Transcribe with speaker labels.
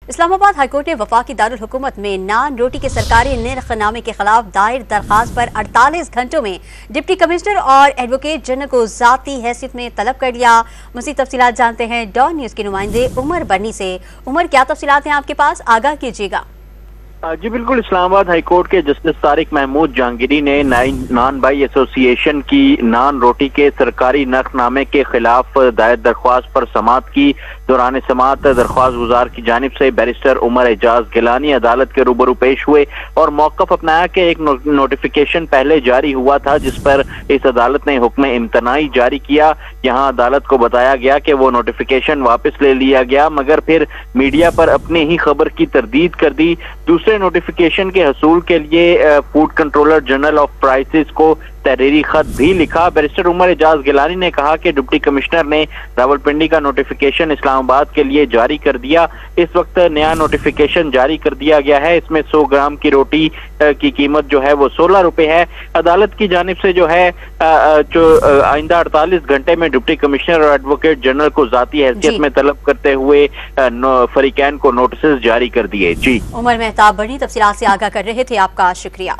Speaker 1: Islamabad high court ने वफाकी दारुल हुकूमत में नान रोटी के सरकारी निर्खनामे के खिलाफ दायर दरखास्त पर 48 घंटों में डिप्टी कमिश्नर और एडवोकेट जनरल को जाती हैसियत में तलब कर लिया। मज़ीद तफसीलात जानते हैं डॉन न्यूज़ के नुमाइंदे उमर बनी से। उमर, क्या तफसीलात हैं आपके पास, आगाह कीजिएगा।
Speaker 2: जी बिल्कुल, इस्लामाबाद हाईकोर्ट के जस्टिस तारिक महमूद जहांगीरी ने नान बाई एसोसिएशन की नान रोटी के सरकारी नर्खनामे के खिलाफ दायर दरख्वास्त पर समाअत की। दौरान समाअत दरख्वास्त गुजार की जानिब से बैरिस्टर उमर एजाज गिलानी अदालत के रूबरू पेश हुए और मौक़िफ़ अपनाया कि एक नोटिफिकेशन पहले जारी हुआ था जिस पर इस अदालत ने हुक्म इम्तनाई जारी किया। यहाँ अदालत को बताया गया कि वो नोटिफिकेशन वापस ले लिया गया, मगर फिर मीडिया पर अपनी ही खबर की तरदीद कर दी। दूसरे नोटिफिकेशन के हसूल के लिए food controller general of prices को तहरीरी खत भी लिखा। बैरिस्टर उमर एजाज गिलानी ने कहा कि डिप्टी कमिश्नर ने रावलपिंडी का नोटिफिकेशन इस्लामाबाद के लिए जारी कर दिया। इस वक्त नया नोटिफिकेशन जारी कर दिया गया है। इसमें 100 ग्राम की रोटी की कीमत जो है वो 16 रुपए है। अदालत की जानिब से जो है जो आइंदा 48 घंटे में डिप्टी कमिश्नर और एडवोकेट जनरल को जाती हैसियत में तलब करते हुए फरीकैन को नोटिस जारी कर दिए। जी
Speaker 1: उमर मेहताब बड़ी तफसीलात से आगाह कर रहे थे, आपका शुक्रिया।